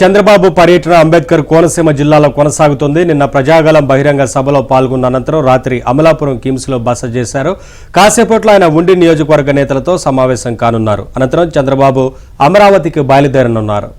చంద్రబాబు పర్యటన అంబేద్కర్ కోనసీమ జిల్లాలో కొనసాగుతుంది. నిన్న ప్రజాగళం బహిరంగ సభలో పాల్గొన్న అనంతరం రాత్రి అమలాపురం కిమ్స్ లో బస చేశారు. కాసేపట్లో ఆయన ఉండి నియోజకవర్గ నేతలతో సమావేశం కానున్నారు. అనంతరం చంద్రబాబు అమరావతికి బయలుదేరనున్నారు.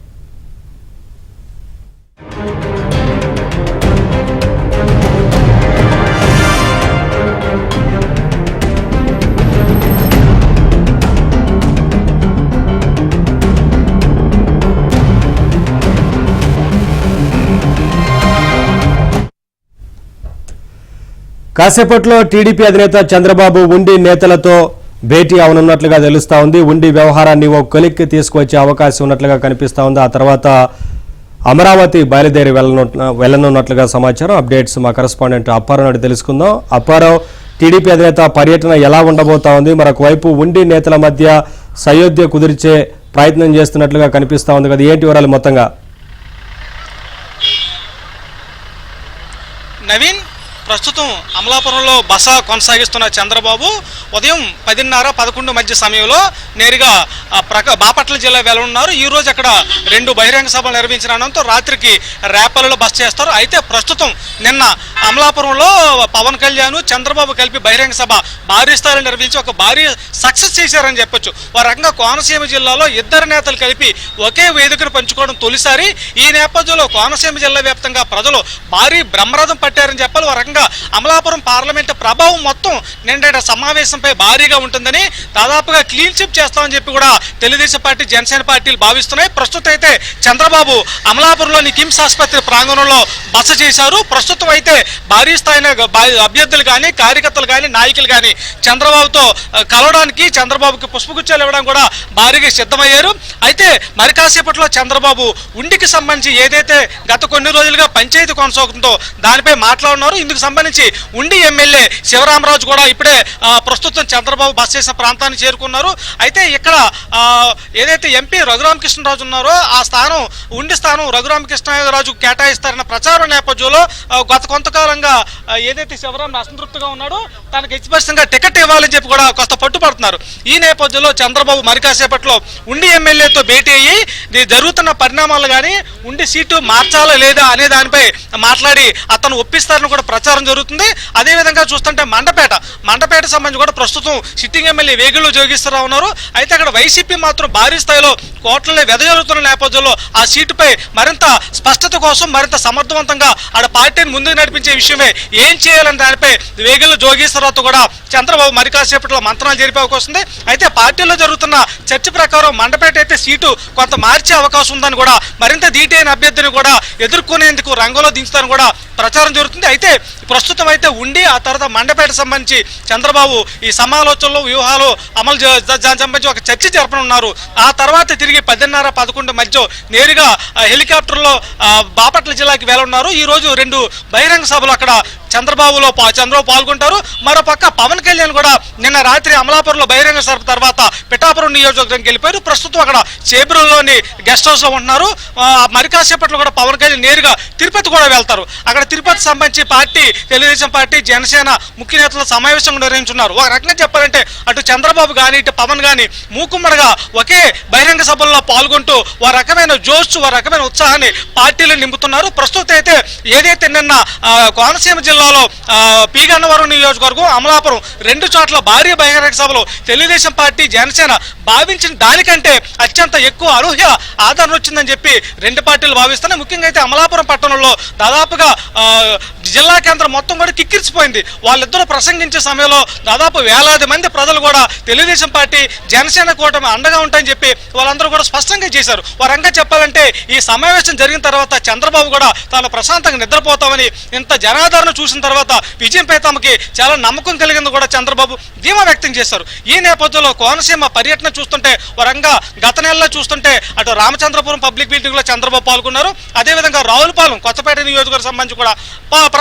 కాసేపట్లో టీడీపీ అధినేత చంద్రబాబు ఉండి నేతలతో భేటీ అవనున్నట్లుగా తెలుస్తా ఉంది. ఉండి వ్యవహారాన్ని ఓ కొలిక్కి తీసుకువచ్చే అవకాశం ఉన్నట్లుగా కనిపిస్తా ఉంది. ఆ తర్వాత అమరావతి బయలుదేరి వెళ్లనున్నట్లుగా సమాచారం. అప్డేట్స్ మా కరెస్పాండెంట్ అప్పారావు నాయుడు తెలుసుకుందాం. అప్పారావు, టీడీపీ అధినేత పర్యటన ఎలా ఉండబోతా ఉంది? మరొక వైపు ఉండి నేతల మధ్య సయోధ్య కుదిర్చే ప్రయత్నం చేస్తున్నట్లుగా కనిపిస్తా ఉంది కదా, ఏంటి వివరాలు మొత్తంగా? నవీన్, ప్రస్తుతం అమలాపురంలో బస కొనసాగిస్తున్న చంద్రబాబు ఉదయం 10:30-11 మధ్య సమయంలో నేరుగా బాపట్ల జిల్లా వెళ్లనున్నారు. ఈ రోజు అక్కడ 2 బహిరంగ సభలు నిర్వహించిన అనంతరం రాత్రికి రేపల్లిలో బస చేస్తారు. అయితే ప్రస్తుతం నిన్న అమలాపురంలో పవన్ కళ్యాణ్, చంద్రబాబు కలిపి బహిరంగ సభ భారీ స్థాయిలో నిర్వహించి ఒక భారీ సక్సెస్ చేశారని చెప్పొచ్చు. ఒక రకంగా కోనసీమ జిల్లాలో ఇద్దరు నేతలు కలిపి ఒకే వేదికను పంచుకోవడం తొలిసారి. ఈ నేపథ్యంలో కోనసీమ జిల్లా వ్యాప్తంగా ప్రజలు భారీ బ్రహ్మరథం పట్టారని చెప్పాలి. ఒక రకంగా అమలాపురం పార్లమెంటు ప్రభావం మొత్తం నిండా సమావేశంపై భారీగా ఉంటుందని, దాదాపుగా క్లీన్ చిప్ చేస్తామని చెప్పి కూడా తెలుగుదేశం పార్టీ, జనసేన పార్టీలు భావిస్తున్నాయి. ప్రస్తుతం అయితే చంద్రబాబు అమలాపురంలోని కిమ్స్ ఆసుపత్రి ప్రాంగణంలో బస చేశారు. ప్రస్తుతం అయితే భారీ స్థాయిన అభ్యర్థులు కానీ, కార్యకర్తలు కానీ, నాయకులు కానీ చంద్రబాబుతో కలవడానికి, చంద్రబాబుకి పుష్పగుచ్చాలు ఇవ్వడం కూడా భారీగా సిద్ధమయ్యారు. అయితే మరి కాసేపట్లో చంద్రబాబు ఉండికి సంబంధించి ఏదైతే గత కొన్ని రోజులుగా పంచాయతీ కొనసాగుతుందో దానిపై మాట్లాడున్నారు. ఇందుకు సంబంధించి ఉండి ఎమ్మెల్యే శివరామరాజు కూడా ఇప్పుడే ప్రస్తుతం చంద్రబాబు బస చేసిన ప్రాంతాన్ని చేరుకున్నారు. అయితే ఇక్కడ ఏదైతే ఎంపీ రఘురామకృష్ణరాజు ఉన్నారో ఆ స్థానం, ఉండి స్థానం రఘురామకృష్ణరాజు కేటాయిస్తారన్న ప్రచారం నేపథ్యంలో గత కొంతకాలంగా ఏదైతే శివరాం అసంతృప్తిగా ఉన్నాడో తనకు ఖచ్చితంగా టికెట్ ఇవ్వాలని చెప్పి కూడా కొంత పట్టుపడుతున్నారు. ఈ నేపథ్యంలో చంద్రబాబు మరి కాసేపట్లో ఉండి ఎమ్మెల్యేతో భేటీ అయ్యి జరుగుతున్న పరిణామాలు కానీ, ఉండి సీటు మార్చాలా లేదా అనే దానిపై మాట్లాడి అతను ఒప్పిస్తారని కూడా ప్రచారం జరుగుతుంది. అదేవిధంగా చూస్తుంటే మండపేట సంబంధించి కూడా ప్రస్తుతం సిట్టింగ్ ఎమ్మెల్యే వేగుల్లో జోగిస్తూ ఉన్నారు. అయితే అక్కడ వైసీపీ మాత్రం భారీ స్థాయిలో కోట్లనే వెదజల్లుతున్న నేపథ్యంలో ఆ సీటుపై మరింత స్పష్టత కోసం, మరింత సమర్థవంతంగా ఆడ పార్టీని ముందుకు నడిపించే విషయమే ఏం చేయాలని దానిపై వేగుల్లో జోగిస్తరావుతో కూడా చంద్రబాబు మరి కాసేపట్లో మంత్రాలు జరిపే అవకాశం ఉంది. అయితే పార్టీలో జరుగుతున్న చర్చ ప్రకారం మండపేట అయితే సీటు కొంత మార్చే అవకాశం ఉందని కూడా, మరింత ధీటైన అభ్యర్థిని కూడా ఎదుర్కొనేందుకు రంగంలో దించుతారని కూడా ప్రచారం జరుగుతుంది. అయితే ప్రస్తుతం అయితే ఉండి ఆ తర్వాత మండపేట సంబంధించి చంద్రబాబు ఈ సమాలోచనలో వ్యూహాలు అమలు దానికి సంబంధించి ఒక చర్చ జరపనున్నారు. ఆ తర్వాత తిరిగి 10:30-11 మధ్య నేరుగా హెలికాప్టర్లో బాపట్ల జిల్లాకి వెళ్లనున్నారు. ఈ రోజు 2 బహిరంగ సభలు అక్కడ చంద్రబాబు పాల్గొంటారు. మరోపక్క పవన్ కళ్యాణ్ కూడా నిన్న రాత్రి అమలాపురంలో బహిరంగ సభ తర్వాత పిఠాపురం నియోజకవర్గానికి వెళ్ళిపోయారు. ప్రస్తుతం అక్కడ చేబ్రోల్లోని గెస్ట్ హౌస్ లో ఉంటున్నారు. మరి కాసేపట్లో కూడా పవన్ కళ్యాణ్ నేరుగా తిరుపతి కూడా వెళ్తారు. అక్కడ తిరుపతి సంబంధించి పార్టీ, తెలుగుదేశం పార్టీ, జనసేన ముఖ్య నేతల సమావేశం నిర్వహించున్నారు. ఒక రకంగా చెప్పాలంటే అటు చంద్రబాబు కానీ, ఇటు పవన్ కానీ మూకుమ్మడిగా ఒకే బహిరంగ సభల్లో పాల్గొంటూ ఒక రకమైన జోష్, ఒక రకమైన ఉత్సాహాన్ని పార్టీలు నింపుతున్నారు. ప్రస్తుతం అయితే ఏదైతే నిన్న కోనసీమ జిల్లాలో పీగన్నవరం నియోజకవర్గం, అమలాపురం 2 చోట్ల భారీ బహిరంగ సభలో తెలుగుదేశం పార్టీ, జనసేన భావించిన దానికంటే అత్యంత ఎక్కువ అనూహ్య ఆదరణ వచ్చిందని చెప్పి 2 పార్టీలు భావిస్తున్నాయి. ముఖ్యంగా అయితే అమలాపురం పట్టణంలో దాదాపుగా జిల్లా కేంద్రం మొత్తం కూడా కిక్కిరిసిపోయింది. వాళ్ళిద్దరూ ప్రసంగించే సమయంలో దాదాపు వేలాది మంది ప్రజలు కూడా తెలుగుదేశం పార్టీ, జనసేన కూటమి అండగా ఉంటాయని చెప్పి వాళ్ళందరూ కూడా స్పష్టంగా చేశారు. వారంగా చెప్పాలంటే ఈ సమావేశం జరిగిన తర్వాత చంద్రబాబు కూడా తాను ప్రశాంతంగా నిద్రపోతామని, ఇంత జనాదరణ చూసిన తర్వాత విజయంపై తమకి చాలా నమ్మకం కలిగింది కూడా చంద్రబాబు ధీమా వ్యక్తం చేశారు. ఈ నేపథ్యంలో కోనసీమ పర్యటన చూస్తుంటే వరంగా గత నెలలో చూస్తుంటే అటు రామచంద్రపురం పబ్లిక్ మీటింగ్ లో చంద్రబాబు పాల్గొన్నారు. అదేవిధంగా రావులపాలెం, కొత్తపేట నియోజకవర్గం సంబంధించి కూడా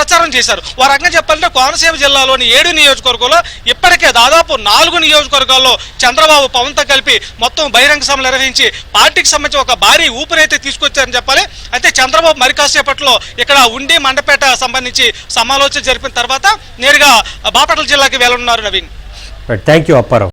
ప్రచారం చేశారు. వారంగా చెప్పాలంటే కోనసీమ జిల్లాలోని 7 నియోజకవర్గాల్లో ఇప్పటికే దాదాపు 4 నియోజకవర్గాల్లో చంద్రబాబు పవన్తో కలిపి మొత్తం బహిరంగ సభలు నిర్వహించి పార్టీకి సంబంధించి ఒక భారీ ఊపిరైతే తీసుకొచ్చారని చెప్పాలి. అయితే చంద్రబాబు మరి కాసేపట్లో ఇక్కడ ఉండి మండపేట సంబంధించి సమాలోచన జరిపిన తర్వాత నేరుగా బాపట్ల జిల్లాకి వెళ్లనున్నారు. Naveen, thank you Apparao.